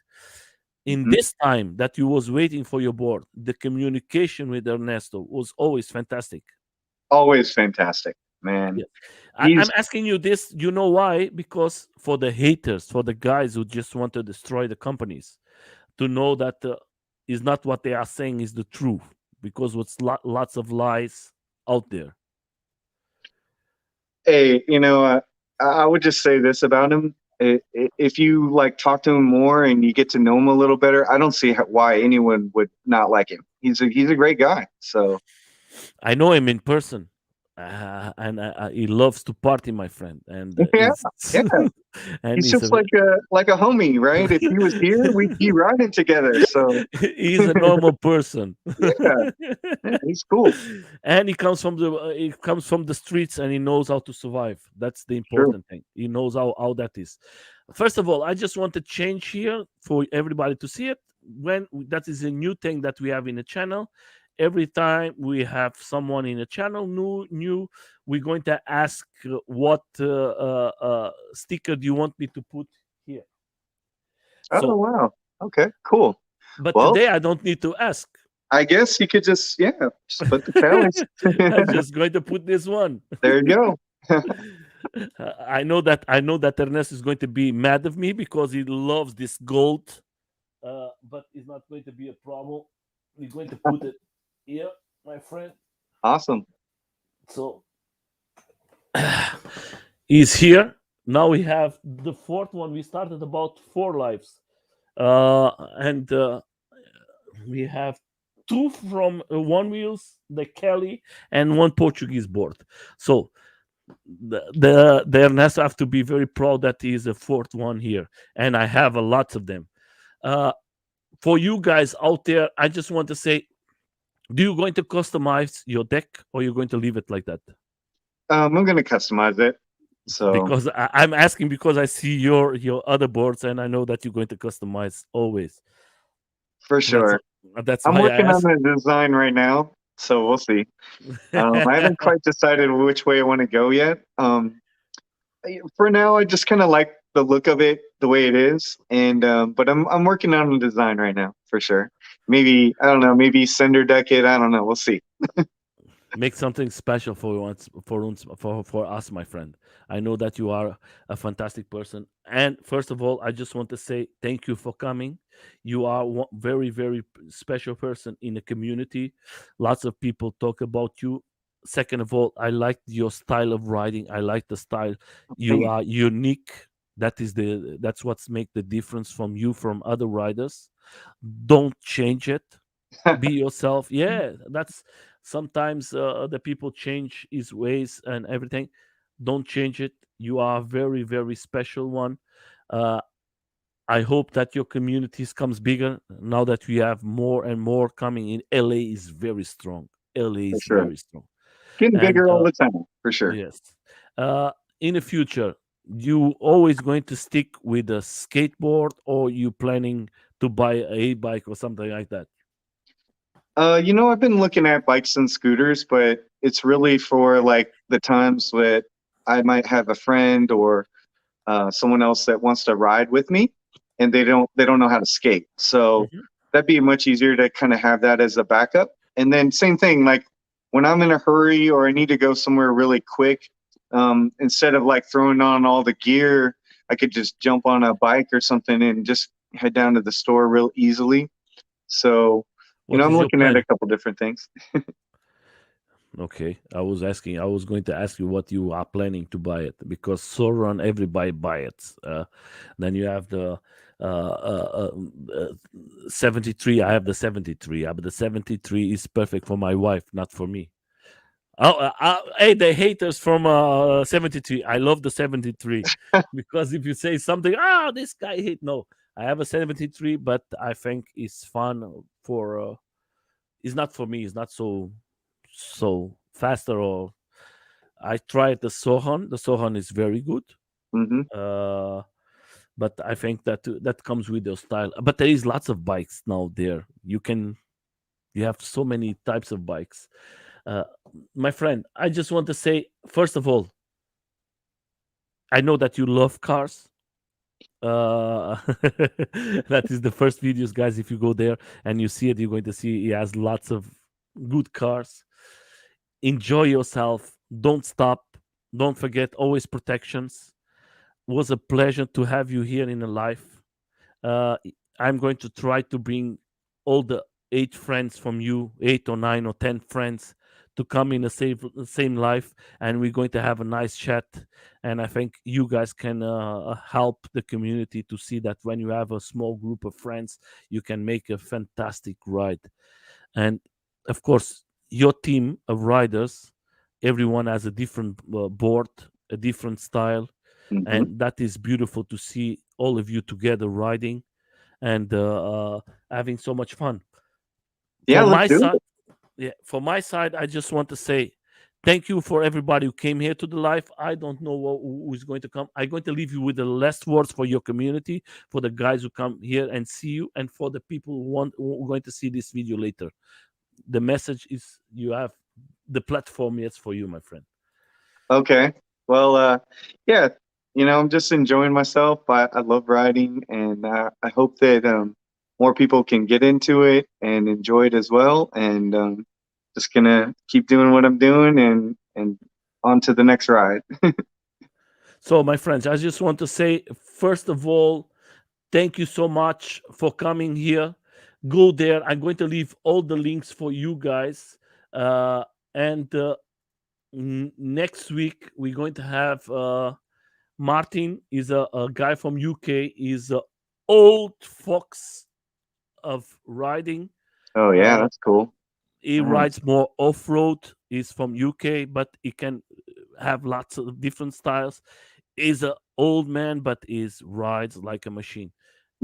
In Mhm. this time that you was waiting for your board, the communication with Ernesto was always fantastic. Always fantastic, man. Yes. I'm He's asking you this, you know why? Because for the haters, for the guys who just want to destroy the companies, to know that is not what they are saying is the truth, because what's lots of lies out there. Hey, I would just say this about him. If you like talk to him more and you get to know him a little better, I don't see why anyone would not like him. He's a great guy. So I know him in person, and he loves to party, my friend, and yeah, he's yeah. and He's he's just like a homie, right? If he was here, we'd be riding together. So he's a normal person. yeah, yeah, he's cool. And he comes from the streets, and he knows how to survive. That's the Sure. important thing. He knows how that is. First of all, I just want to change here for everybody to see it. When that is a new thing that we have in the channel. Every time we have someone in a channel new, we're going to ask what sticker do you want me to put here. Oh So, wow. Okay, cool. but Well, today I don't need to ask. I guess you could just put the tallies. I'm just going to put this one. There you go. I know that Ernest is going to be mad of me because he loves this gold, but it's not going to be a problem. We're going to put it here, my friend. Awesome. So he's here. Now we have the fourth one. We started about 4 lives, and we have two from one wheels, the Kelly, and one Portuguese board. So the Ernesto have to be very proud that he is the fourth one here, and I have a lot of them. Uh, for you guys out there, I just want to say, do you going to customize your deck, or you're going to leave it like that? I'm gonna customize it. So Because I'm asking because I see your other boards, and I know that you're going to customize always. for That's sure. that's I'm why I working on asked. the design right now, so we'll see. I haven't quite decided which way I want to go yet. For now, I just kind of like the look of it the way it is, and but I'm working on the design right now for sure. Maybe I don't know. Maybe Cinder Decade. I don't know. We'll see. Make something special for us, my friend. I know that you are a fantastic person, and first of all, I just want to say thank you for coming. You are one very special person in the community. Lots of people talk about you. Second of all, I like your style of writing. I like the style. You Thanks. are unique. That's what's make the difference from you from other riders. Don't change it. Be yourself. Yeah, that's sometimes the people change his ways and everything. Don't change it. You are a very very special one. uh, I hope that your communities comes bigger now that we have more and more coming in. La is very strong. La For is sure. very strong. Getting And bigger all the time, for sure. yes, in the future, you always going to stick with a skateboard, or you planning to buy a bike or something like that? I've been looking at bikes and scooters, but it's really for like the times that I might have a friend or someone else that wants to ride with me, and they don't know how to skate. So Hmm. that'd be much easier to kind of have that as a backup. And then same thing, like when I'm in a hurry or I need to go somewhere really quick, instead of like throwing on all the gear, I could just jump on a bike or something and just head down to the store real easily. So, What I'm is your looking at a plan? couple different things. Okay, I was going to ask you what you are planning to buy it, because so run everybody buy it. Then you have the 73. I have the 73. But the 73 is perfect for my wife, not for me. Oh, hey, the haters from 73. I love the 73, because if you say something, this guy hate. No, I have a 73, but I think it's fun for. It's not for me. It's not so faster. Or I tried the Sohan. The Sohan is very good. Hmm. Uh, but I think that comes with your style. But there is lots of bikes now there. You have so many types of bikes. Uh, my friend, I just want to say, first of all, I know that you love cars. That is the first videos, guys. If you go there and you see it, you're going to see he has lots of good cars. Enjoy yourself. Don't stop. Don't forget always protections. Was a pleasure to have you here in a life. uh, I'm going to try to bring all the 8 friends from you, 8 or 9 or 10 friends, to come in the same life, and we're going to have a nice chat. And I think you guys can help the community to see that when you have a small group of friends, you can make a fantastic ride. And of course, your team of riders, everyone has a different board, a different style, Hmm. and that is beautiful to see all of you together riding and having so much fun. Yeah, For let's my do side, it. yeah, for my side, I just want to say thank you for everybody who came here to the live. I don't know who's going to come. I'm going to leave you with the last words for your community, for the guys who come here and see you, and for the people who are going to see this video later. The message is you have the platform. Yes, for you, my friend. Okay. Well, yeah, I'm just enjoying myself. I love riding, and I hope that more people can get into it and enjoy it as well. And just gonna keep doing what I'm doing, and on to the next ride. So, my friends, I just want to say, first of all, thank you so much for coming here. Go there. I'm going to leave all the links for you guys. And next week we're going to have Martin. Is a guy from UK. Is a old fox of riding. Oh yeah, Uh, that's cool. he Nice. rides more off road. He's from UK, but he can have lots of different styles. He's an old man, but he rides like a machine.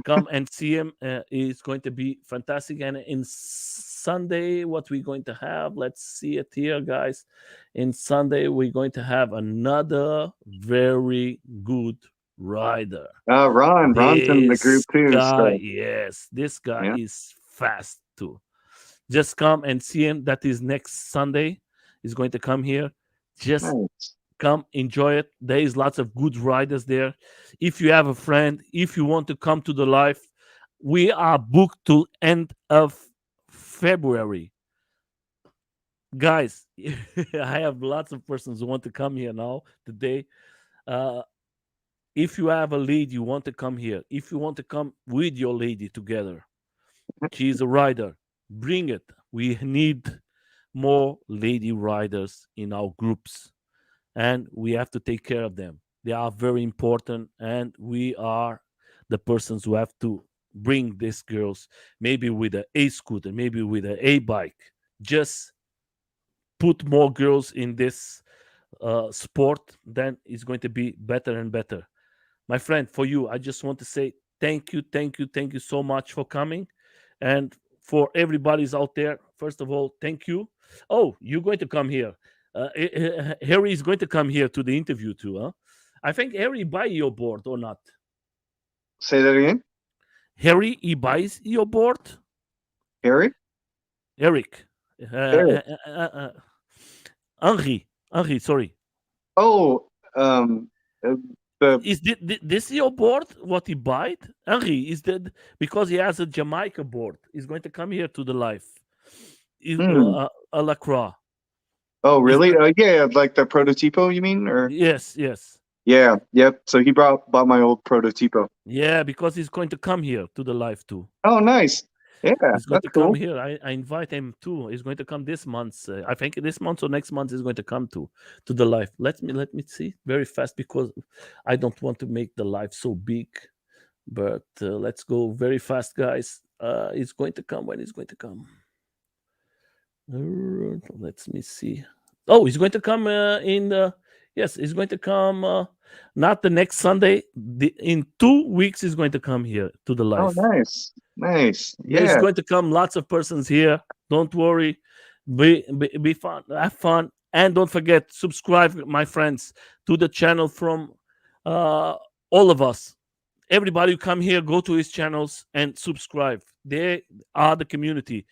Come and see him. It's going to be fantastic. And in Sunday, what we're going to have, let's see it here, guys. In Sunday, we're going to have another very good rider. Ron's in the This group too. guy, So yes, this guy yeah, is fast too. Just come and see him. That is next Sunday. He's going to come here. Just nice. come enjoy it. There is lots of good riders there. If you have a friend, if you want to come to the live, we are booked to end of February, guys. I have lots of persons who want to come here now today. uh if you have a lady you want to come here, if you want to come with your lady together, she's a rider, bring it. We need more lady riders in our groups, and we have to take care of them. They are very important, and we are the persons who have to bring these girls, maybe with a scooter, maybe with a bike. Just put more girls in this sport, then it's going to be better and better. My friend, for you, I just want to say thank you, thank you, thank you so much for coming. And for everybody's out there, first of all, thank you. Oh, you're going to come here. Harry is going to come here to the interview too, huh? I think Harry buy your board or not. Say that again. Harry, he buys your board. Harry. Eric, Eric. Henri, Henri, sorry. Oh, uh, the Is this your board? What he bought? Henri is that because he has a Jamaica board. He's going to come here to the live. hmm. A lacroix. Oh, He's really? go- Yeah, like the prototypo, you mean? Or yes, yes, yeah, yep. So he bought my old prototypo. yeah. Because he's going to come here to the live too. Oh, nice. Yeah, He's going that's to come cool. here. I invite him too. He's going to come this month. I think this month or next month he's going to come to the live. Let me see very fast because I don't want to make the live so big. But let's go very fast, guys. He's going to come when he's going to come. Let me see. Oh, he's going to come in. Yes, he's going to come. Not the next Sunday. In 2 weeks, he's going to come here to the Oh, live. nice, nice. There's Yeah. going to come lots of persons here. Don't worry. Be fun. Have fun. And don't forget, subscribe, my friends, to the channel from all of us. Everybody who come here, go to his channels and subscribe. They are the community.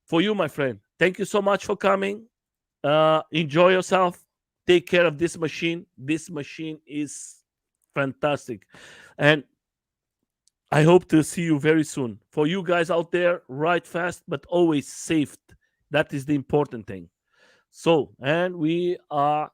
For you, my friend, thank you so much for coming. Enjoy yourself. Take care of this machine. This machine is fantastic. And I hope to see you very soon. For you guys out there, ride fast, but always safe. That is the important thing. So, and we are